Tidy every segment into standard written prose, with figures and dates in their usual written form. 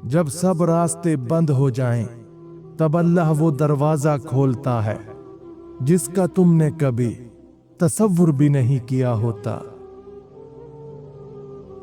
जब सब रास्ते बंद हो जाएं, तब अल्लाह वो दरवाजा खोलता है जिसका तुमने कभी तसव्वुर भी नहीं किया होता।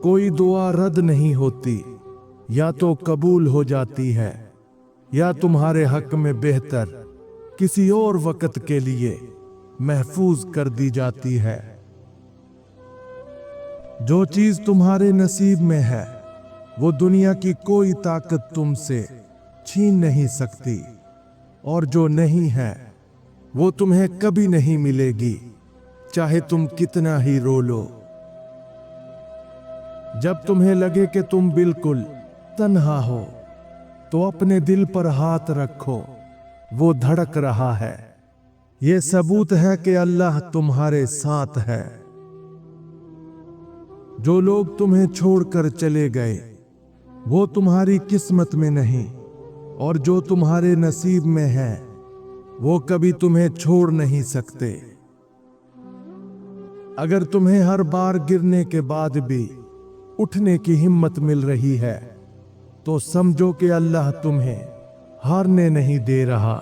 कोई दुआ रद्द नहीं होती, या तो कबूल हो जाती है या तुम्हारे हक में बेहतर किसी और वक्त के लिए महफूज कर दी जाती है। जो चीज तुम्हारे नसीब में है वो दुनिया की कोई ताकत तुमसे छीन नहीं सकती, और जो नहीं है वो तुम्हें कभी नहीं मिलेगी, चाहे तुम कितना ही रो लो। जब तुम्हें लगे कि तुम बिल्कुल तन्हा हो, तो अपने दिल पर हाथ रखो, वो धड़क रहा है। ये सबूत है कि अल्लाह तुम्हारे साथ है। जो लोग तुम्हें छोड़कर चले गए वो तुम्हारी किस्मत में नहीं, और जो तुम्हारे नसीब में है वो कभी तुम्हें छोड़ नहीं सकते। अगर तुम्हें हर बार गिरने के बाद भी उठने की हिम्मत मिल रही है, तो समझो कि अल्लाह तुम्हें हारने नहीं दे रहा।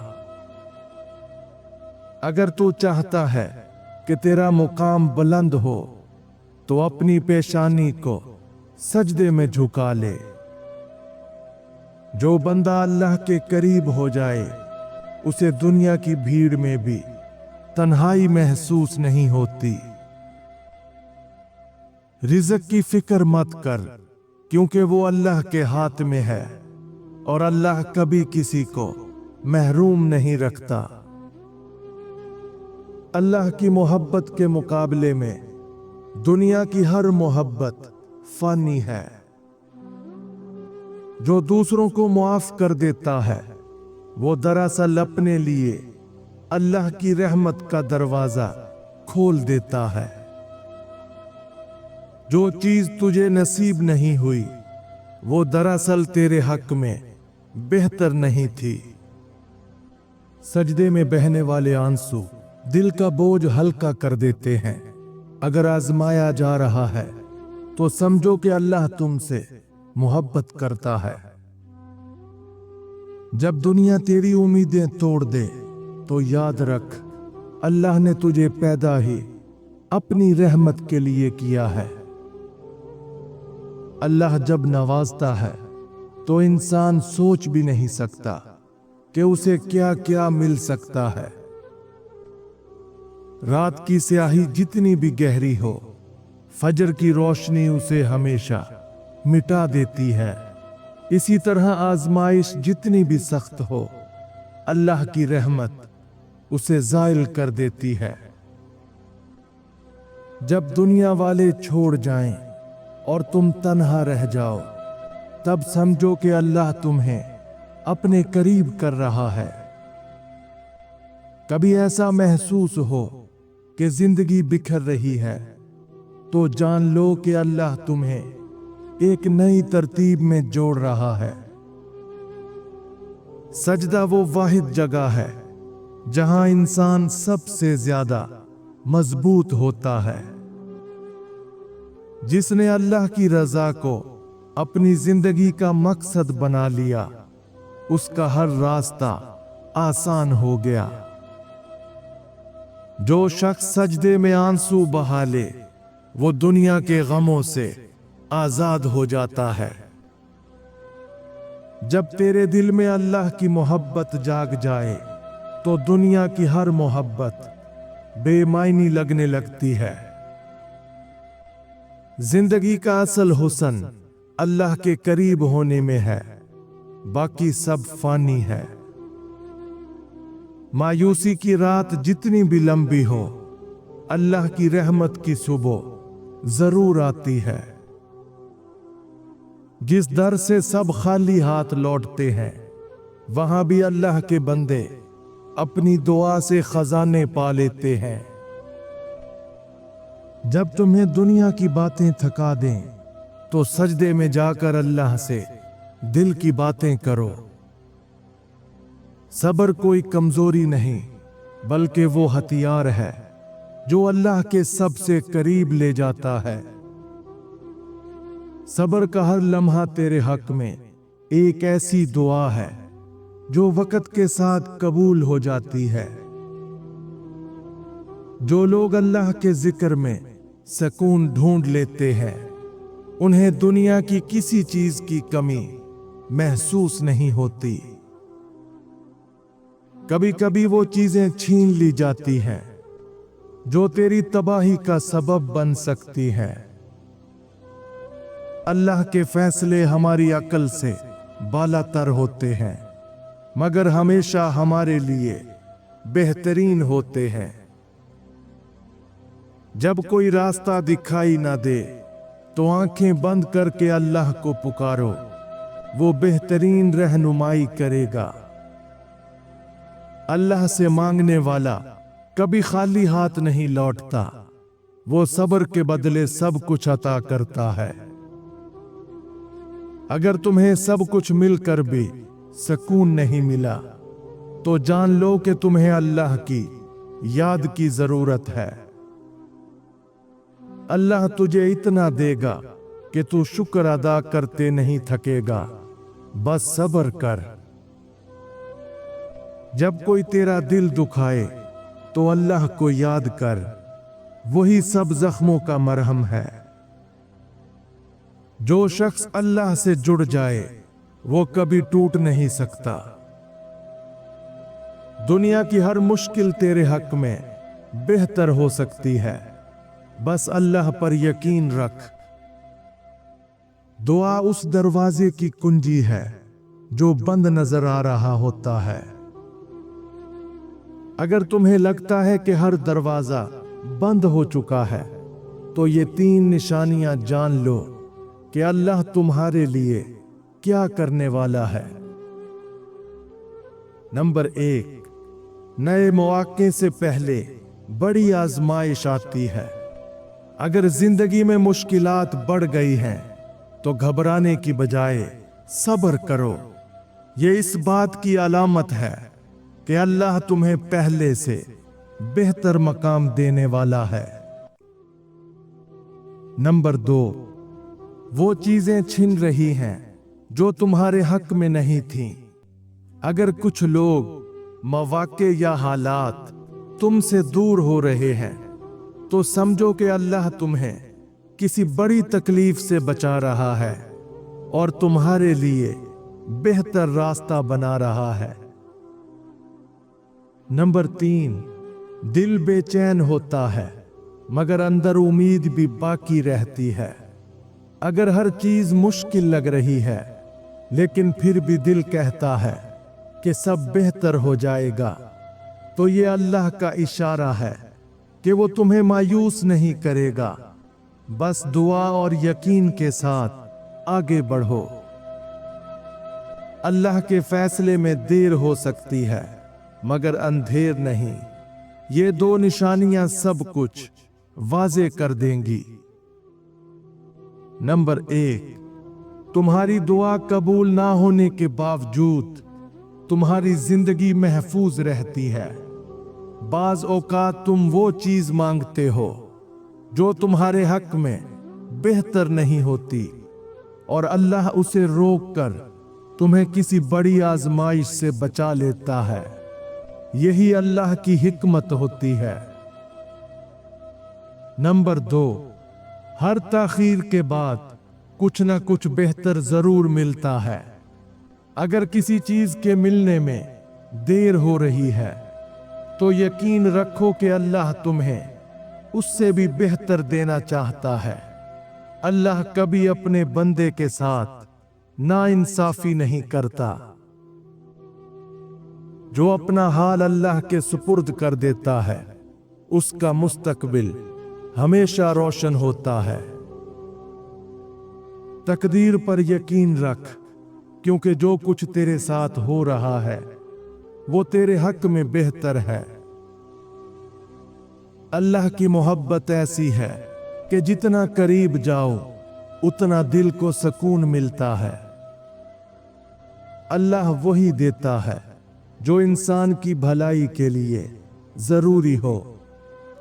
अगर तू चाहता है कि तेरा मुकाम बुलंद हो, तो अपनी पेशानी को सजदे में झुका ले। जो बंदा अल्लाह के करीब हो जाए, उसे दुनिया की भीड़ में भी तन्हाई महसूस नहीं होती। रिज़्क की फिक्र मत कर, क्योंकि वो अल्लाह के हाथ में है, और अल्लाह कभी किसी को महरूम नहीं रखता। अल्लाह की मोहब्बत के मुकाबले में दुनिया की हर मोहब्बत फानी है। जो दूसरों को मुआफ कर देता है, वो दरअसल अपने लिए अल्लाह की रहमत का दरवाजा खोल देता है। जो चीज तुझे नसीब नहीं हुई, वो दरअसल तेरे हक में बेहतर नहीं थी। सजदे में बहने वाले आंसू दिल का बोझ हल्का कर देते हैं। अगर आजमाया जा रहा है, तो समझो कि अल्लाह तुमसे मोहब्बत करता है। जब दुनिया तेरी उम्मीदें तोड़ दे, तो याद रख, अल्लाह ने तुझे पैदा ही अपनी रहमत के लिए किया है। अल्लाह जब नवाजता है, तो इंसान सोच भी नहीं सकता कि उसे क्या क्या मिल सकता है। रात की स्याही जितनी भी गहरी हो, फजर की रोशनी उसे हमेशा मिटा देती है। इसी तरह आजमाइश जितनी भी सख्त हो, अल्लाह की रहमत उसे ज़ाइल कर देती है। जब दुनिया वाले छोड़ जाएं और तुम तन्हा रह जाओ, तब समझो कि अल्लाह तुम्हें अपने करीब कर रहा है। कभी ऐसा महसूस हो कि जिंदगी बिखर रही है, तो जान लो कि अल्लाह तुम्हें एक नई तरतीब में जोड़ रहा है। सजदा वो वाहिद जगह है जहां इंसान सबसे ज्यादा मजबूत होता है। जिसने अल्लाह की रजा को अपनी जिंदगी का मकसद बना लिया, उसका हर रास्ता आसान हो गया। जो शख्स सजदे में आंसू बहा ले, वो दुनिया के गमों से आजाद हो जाता है। जब तेरे दिल में अल्लाह की मोहब्बत जाग जाए, तो दुनिया की हर मोहब्बत बेमायनी लगने लगती है। जिंदगी का असल हुस्न अल्लाह के करीब होने में है, बाकी सब फानी है। मायूसी की रात जितनी भी लंबी हो, अल्लाह की रहमत की सुबह जरूर आती है। जिस दर से सब खाली हाथ लौटते हैं, वहां भी अल्लाह के बंदे अपनी दुआ से खजाने पा लेते हैं। जब तुम्हें दुनिया की बातें थका दें, तो सजदे में जाकर अल्लाह से दिल की बातें करो। सब्र कोई कमजोरी नहीं, बल्कि वो हथियार है जो अल्लाह के सबसे करीब ले जाता है। सब्र का हर लम्हा तेरे हक में एक ऐसी दुआ है जो वक्त के साथ कबूल हो जाती है। जो लोग अल्लाह के जिक्र में सुकून ढूंढ लेते हैं, उन्हें दुनिया की किसी चीज की कमी महसूस नहीं होती। कभी कभी वो चीजें छीन ली जाती हैं जो तेरी तबाही का सबब बन सकती हैं। अल्लाह के फैसले हमारी अकल से बालातर होते हैं, मगर हमेशा हमारे लिए बेहतरीन होते हैं। जब कोई रास्ता दिखाई ना दे तो आंखें बंद करके अल्लाह को पुकारो, वो बेहतरीन रहनुमाई करेगा। अल्लाह से मांगने वाला कभी खाली हाथ नहीं लौटता, वो सब्र के बदले सब कुछ अता करता है। अगर तुम्हें सब कुछ मिलकर भी सुकून नहीं मिला तो जान लो कि तुम्हें अल्लाह की याद की जरूरत है। अल्लाह तुझे इतना देगा कि तू शुक्र अदा करते नहीं थकेगा, बस सब्र कर। जब कोई तेरा दिल दुखाए तो अल्लाह को याद कर, वही सब जख्मों का मरहम है। जो शख्स अल्लाह से जुड़ जाए वो कभी टूट नहीं सकता। दुनिया की हर मुश्किल तेरे हक में बेहतर हो सकती है, बस अल्लाह पर यकीन रख। दुआ उस दरवाजे की कुंजी है जो बंद नजर आ रहा होता है। अगर तुम्हें लगता है कि हर दरवाजा बंद हो चुका है तो ये 3 निशानियां जान लो कि अल्लाह तुम्हारे लिए क्या करने वाला है। नंबर 1, नए मौके से पहले बड़ी आजमाइश आती है। अगर जिंदगी में मुश्किलात बढ़ गई हैं तो घबराने की बजाय सब्र करो। ये इस बात की अलामत है कि अल्लाह तुम्हें पहले से बेहतर मकाम देने वाला है। नंबर 2, वो चीजें छिन रही हैं जो तुम्हारे हक में नहीं थीं। अगर कुछ लोग, मौके या हालात तुमसे दूर हो रहे हैं तो समझो कि अल्लाह तुम्हें किसी बड़ी तकलीफ से बचा रहा है और तुम्हारे लिए बेहतर रास्ता बना रहा है। नंबर 3, दिल बेचैन होता है मगर अंदर उम्मीद भी बाकी रहती है। अगर हर चीज मुश्किल लग रही है लेकिन फिर भी दिल कहता है कि सब बेहतर हो जाएगा, तो ये अल्लाह का इशारा है कि वो तुम्हें मायूस नहीं करेगा। बस दुआ और यकीन के साथ आगे बढ़ो। अल्लाह के फैसले में देर हो सकती है मगर अंधेर नहीं। ये 2 निशानियां सब कुछ वाज़े कर देंगी। नंबर 1, तुम्हारी दुआ कबूल ना होने के बावजूद तुम्हारी जिंदगी महफूज रहती है। बाज औकात तुम वो चीज मांगते हो जो तुम्हारे हक में बेहतर नहीं होती और अल्लाह उसे रोक कर तुम्हें किसी बड़ी आजमाइश से बचा लेता है। यही अल्लाह की हिकमत होती है। नंबर 2, हर ताखीर के बाद कुछ ना कुछ बेहतर जरूर मिलता है। अगर किसी चीज के मिलने में देर हो रही है तो यकीन रखो कि अल्लाह तुम्हें उससे भी बेहतर देना चाहता है। अल्लाह कभी अपने बंदे के साथ नाइंसाफी नहीं करता। जो अपना हाल अल्लाह के सुपुर्द कर देता है उसका मुस्तकबिल हमेशा रोशन होता है। तकदीर पर यकीन रख, क्योंकि जो कुछ तेरे साथ हो रहा है वो तेरे हक में बेहतर है। अल्लाह की मोहब्बत ऐसी है कि जितना करीब जाओ उतना दिल को सुकून मिलता है। अल्लाह वही देता है जो इंसान की भलाई के लिए जरूरी हो,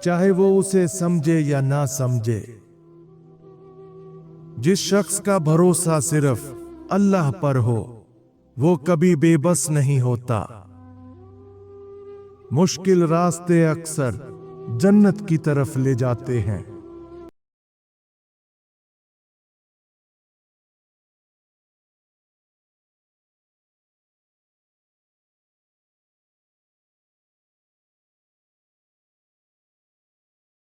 चाहे वो उसे समझे या ना समझे। जिस शख्स का भरोसा सिर्फ अल्लाह पर हो वो कभी बेबस नहीं होता। मुश्किल रास्ते अक्सर जन्नत की तरफ ले जाते हैं।